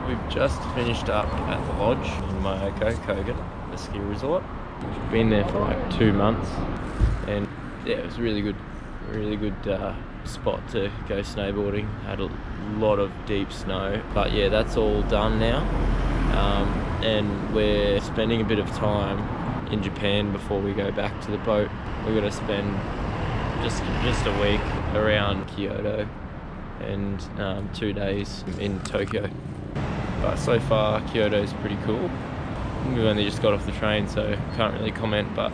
We've just finished up at the lodge in Myoko, Kogan, the ski resort. We've been there for like 2 months, and yeah, it was really good spot to go snowboarding. Had a lot of deep snow, but yeah, that's all done now, and we're spending a bit of time in Japan before we go back to the boat. We're going to spend just a week around Kyoto and 2 days in Tokyo. But so far Kyoto's pretty cool. We've only just got off the train, so can't really comment, but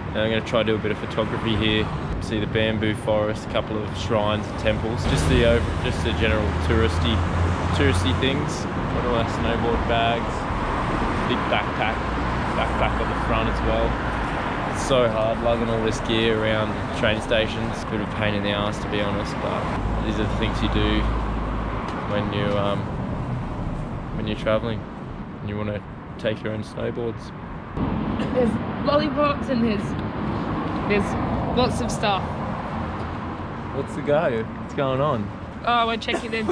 I'm going to try to do a bit of photography here, see the bamboo forest, a couple of shrines and temples, just the general touristy things. Got all our snowboard bags, big backpack on the front as well. It's so hard lugging all this gear around train stations. It's a bit of a pain in the ass, to be honest, but these are the things you do when you're traveling and you want to take your own snowboards. There's lollipops and there's lots of stuff. What's the go? What's going on? Oh, we're checking. They're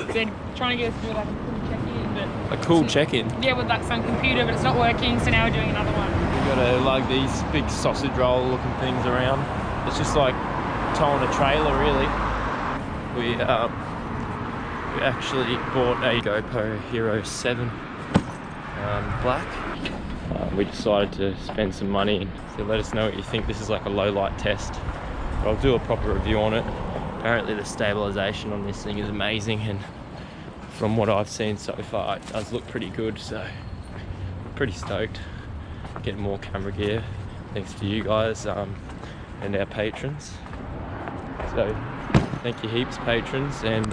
trying to get us through like a cool check-in, but a cool check-in? Yeah, with like some computer, but it's not working. So now we're doing another one. We've got to lug these big sausage roll looking things around. It's just like towing a trailer, really. We actually bought a GoPro Hero 7 Black. We decided to spend some money, so let us know what you think. This is like a low light test, but I'll do a proper review on it. Apparently the stabilization on this thing is amazing, and from what I've seen so far it does look pretty good, so pretty stoked. Getting more camera gear thanks to you guys and our patrons. So thank you heaps, patrons, and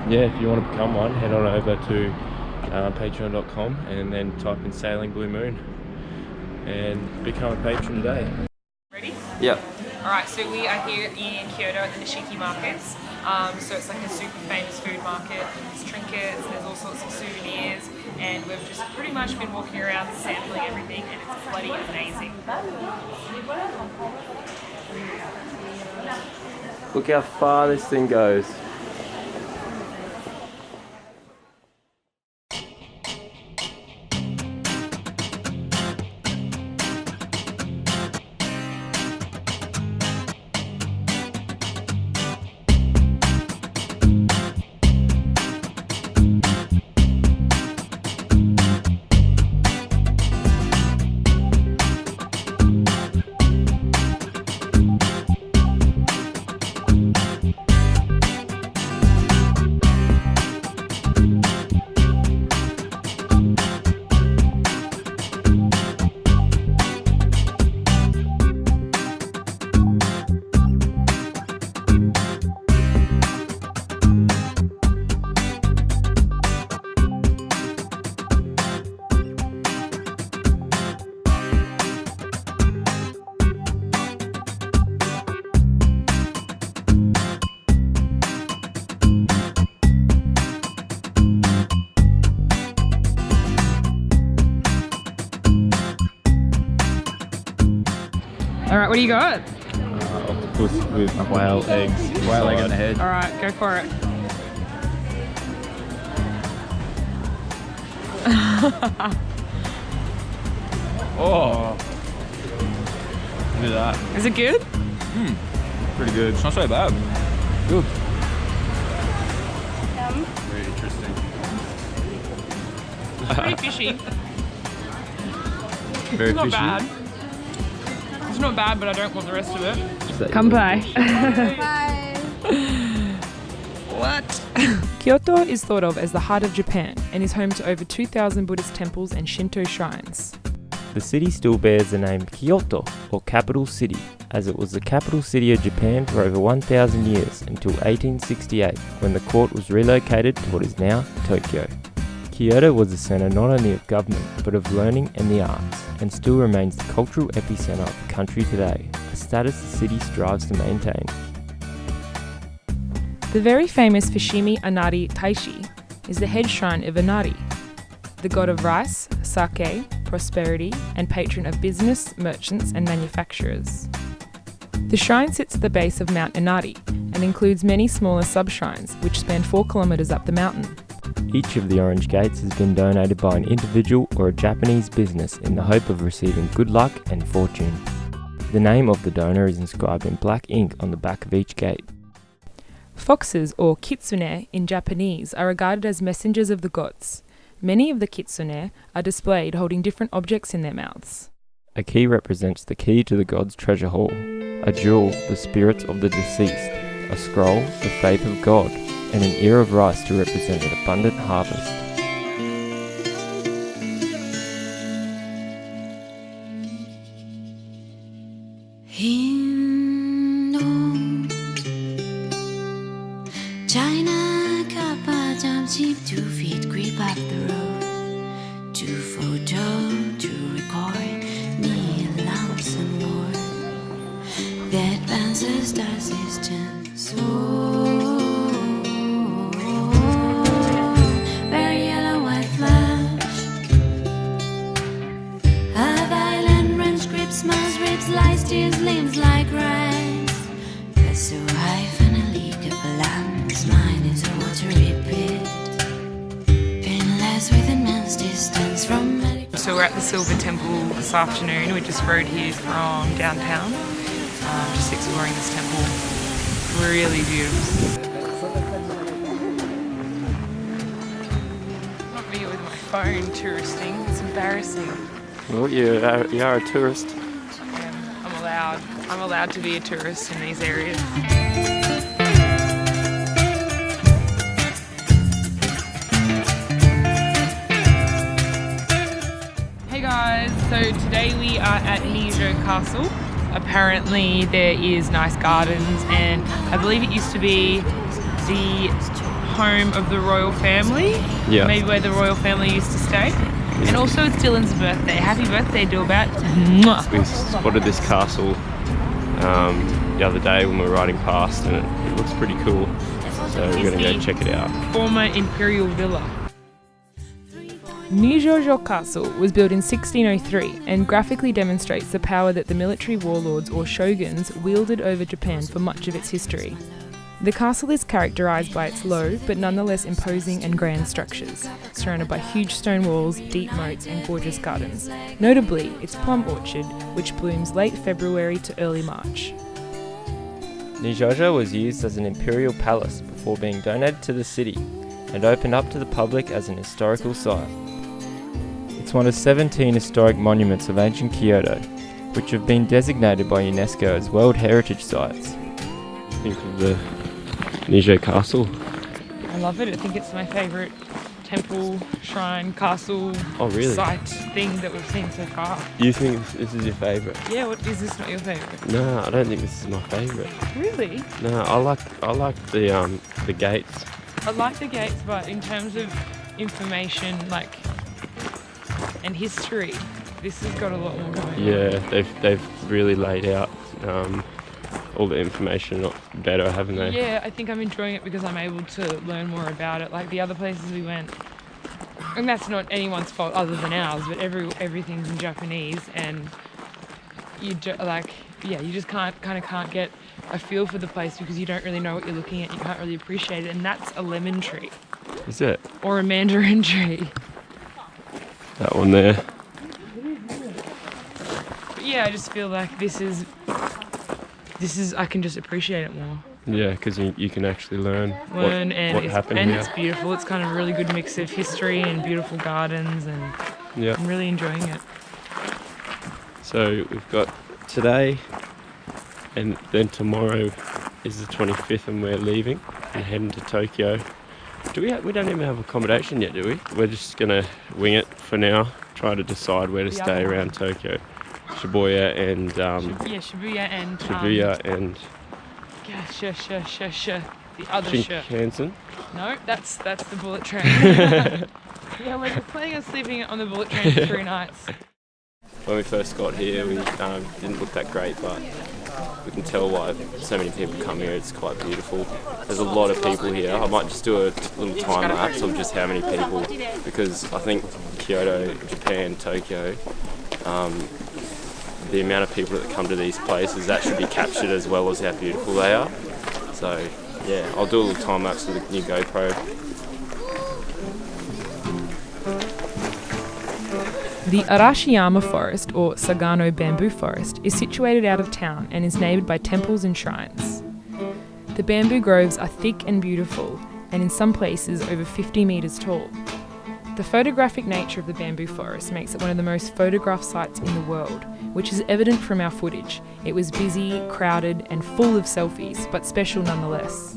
yeah, if you want to become one, head on over to patreon.com and then type in Sailing Blue Moon and become a patron today. Ready? Yep. Alright, so we are here in Kyoto at the Nishiki markets. So it's like a super famous food market. There's trinkets, there's all sorts of souvenirs, and we've just pretty much been walking around sampling everything, and it's bloody amazing. Look how far this thing goes. Alright, what do you got? Octopus with whale eggs. Whale egg in the head. Alright, go for it. Oh! Look at that. Is it good? Pretty good. It's not so bad. Good. Very interesting. It's pretty fishy. Very It's not fishy. bad. It's not bad, but I don't want the rest of it. Kanpai. What? Kyoto is thought of as the heart of Japan and is home to over 2,000 Buddhist temples and Shinto shrines. The city still bears the name Kyoto, or capital city, as it was the capital city of Japan for over 1,000 years until 1868, when the court was relocated to what is now Tokyo. Kyoto was a centre not only of government but of learning and the arts, and still remains the cultural epicentre of the country today, a status the city strives to maintain. The very famous Fushimi Inari Taishi is the head shrine of Inari, the god of rice, sake, prosperity, and patron of business, merchants, and manufacturers. The shrine sits at the base of Mount Inari and includes many smaller sub-shrines which span 4 kilometres up the mountain. Each of the orange gates has been donated by an individual or a Japanese business in the hope of receiving good luck and fortune. The name of the donor is inscribed in black ink on the back of each gate. Foxes, or kitsune in Japanese, are regarded as messengers of the gods. Many of the kitsune are displayed holding different objects in their mouths. A key represents the key to the god's treasure hall, a jewel, the spirits of the deceased, a scroll, the faith of God, and an ear of rice to represent an abundant harvest. China kappa jump cheap, 2 feet creep up the road. To photo, to record, neon lamps and more. The advances does distance, so very yellow white flash. A violent wrench grips, smells, ribs, lies, tears, limbs like rags. That's so high, finally, couple lamps, mine is a watery pit. Pinless with immense distance from medical. So we're at the Silver Temple this afternoon. We just rode here from downtown, just exploring this temple. Really beautiful. Not me with my phone touristing. It's embarrassing. Well, you are a tourist. I'm allowed to be a tourist in these areas. Hey guys, so today we are at Kyoto Castle. Apparently there is nice gardens, and I believe it used to be the home of the royal family. Yeah. Maybe where the royal family used to stay. And also it's Dylan's birthday. Happy birthday, Dilbert. Mwah. We spotted this castle the other day when we were riding past, and it looks pretty cool. So we're going to go check it out. Former imperial villa. Kyoto Castle was built in 1603 and graphically demonstrates the power that the military warlords or shoguns wielded over Japan for much of its history. The castle is characterised by its low but nonetheless imposing and grand structures, surrounded by huge stone walls, deep moats and gorgeous gardens, notably its plum orchard, which blooms late February to early March. Kyoto was used as an imperial palace before being donated to the city and opened up to the public as an historical site. It's one of 17 historic monuments of ancient Kyoto, which have been designated by UNESCO as World Heritage Sites. Think of the Kyoto Castle. I love it. I think it's my favourite temple, shrine, castle, site thing that we've seen so far. You think this is your favourite? Yeah, what is this not your favourite? No, I don't think this is my favourite. Really? No, I like the gates. I like the gates, but in terms of information, and history, this has got a lot more going on. Yeah, they've really laid out all the information better, haven't they? Yeah, I think I'm enjoying it because I'm able to learn more about it. Like the other places we went, and that's not anyone's fault other than ours, but everything's in Japanese, and you just can't get a feel for the place because you don't really know what you're looking at. You can't really appreciate it, and that's a lemon tree. Is it? Or a mandarin tree. That one there. But yeah, I just feel like this is I can just appreciate it more. Yeah, because you can actually learn what happened and here. It's beautiful. It's kind of a really good mix of history and beautiful gardens, and I'm really enjoying it. So we've got today, and then tomorrow is the 25th, and we're leaving and heading to Tokyo. We don't even have accommodation yet, do we? We're just gonna wing it for now. Try to decide where to stay around Tokyo. Shibuya and the other Shinkansen. No, that's the bullet train. Yeah, we're planning on sleeping on the bullet train for 3 nights. When we first got here, we didn't look that great, but we can tell why so many people come here. It's quite beautiful. There's a lot of people here. I might just do a little time lapse of just how many people, because I think Kyoto, Japan, Tokyo, the amount of people that come to these places, that should be captured as well as how beautiful they are. So yeah, I'll do a little time lapse with the new GoPro. The Arashiyama Forest, or Sagano Bamboo Forest, is situated out of town and is neighboured by temples and shrines. The bamboo groves are thick and beautiful, and in some places over 50 metres tall. The photographic nature of the bamboo forest makes it one of the most photographed sites in the world, which is evident from our footage. It was busy, crowded, and full of selfies, but special nonetheless.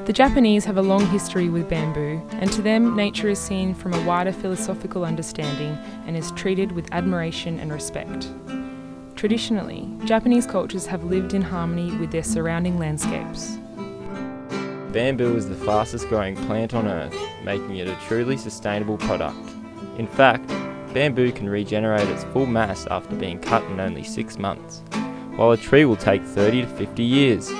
The Japanese have a long history with bamboo, and to them, nature is seen from a wider philosophical understanding and is treated with admiration and respect. Traditionally, Japanese cultures have lived in harmony with their surrounding landscapes. Bamboo is the fastest growing plant on earth, making it a truly sustainable product. In fact, bamboo can regenerate its full mass after being cut in only 6 months, while a tree will take 30 to 50 years.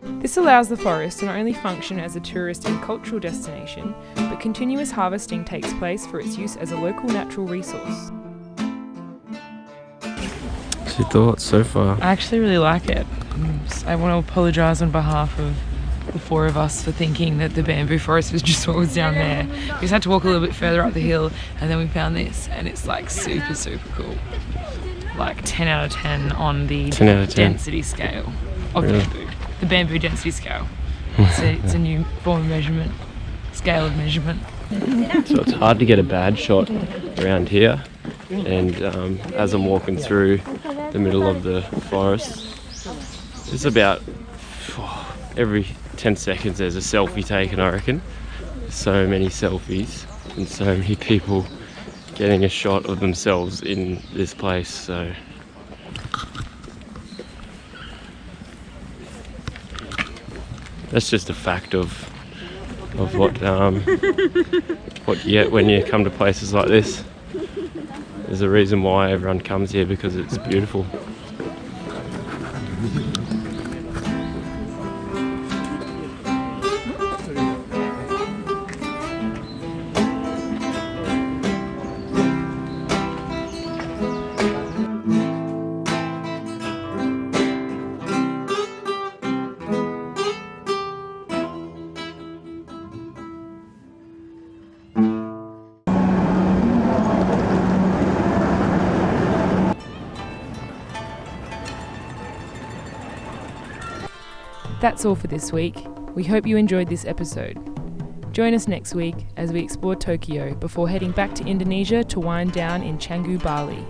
This allows the forest to not only function as a tourist and cultural destination, but continuous harvesting takes place for its use as a local natural resource. What's your thoughts so far? I actually really like it. I want to apologise on behalf of the 4 of us for thinking that the bamboo forest was just what was down there. We just had to walk a little bit further up the hill and then we found this, and it's like super, super cool. Like 10 out of 10 on the 10 out of 10. density scale of Really? bamboo. The bamboo density scale. It's a new form of measurement, scale of measurement. So it's hard to get a bad shot around here, and as I'm walking through the middle of the forest, it's about every 10 seconds there's a selfie taken, I reckon. So many selfies and so many people getting a shot of themselves in this place. So that's just a fact of what you get when you come to places like this. There's a reason why everyone comes here, because it's beautiful. That's all for this week. We hope you enjoyed this episode. Join us next week as we explore Tokyo before heading back to Indonesia to wind down in Canggu, Bali.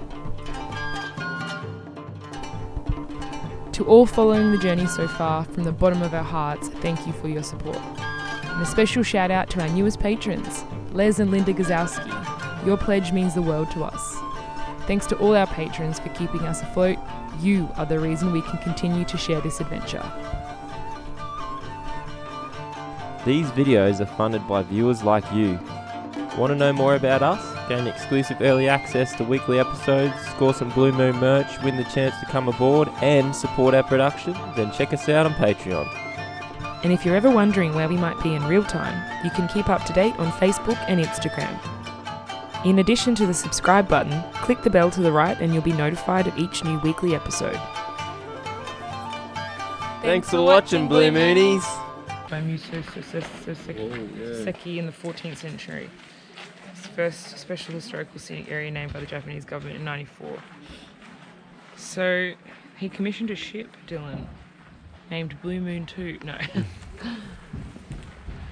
To all following the journey so far, from the bottom of our hearts, thank you for your support. And a special shout out to our newest patrons, Les and Linda Gazowski. Your pledge means the world to us. Thanks to all our patrons for keeping us afloat. You are the reason we can continue to share this adventure. These videos are funded by viewers like you. Want to know more about us? Gain exclusive early access to weekly episodes, score some Blue Moon merch, win the chance to come aboard and support our production? Then check us out on Patreon. And if you're ever wondering where we might be in real time, you can keep up to date on Facebook and Instagram. In addition to the subscribe button, click the bell to the right and you'll be notified of each new weekly episode. Thanks for watching, Blue Moonies! By Seki in the 14th century. It's the first special historical scenic area named by the Japanese government in 94. So he commissioned a ship, Dylan, named Blue Moon 2. No.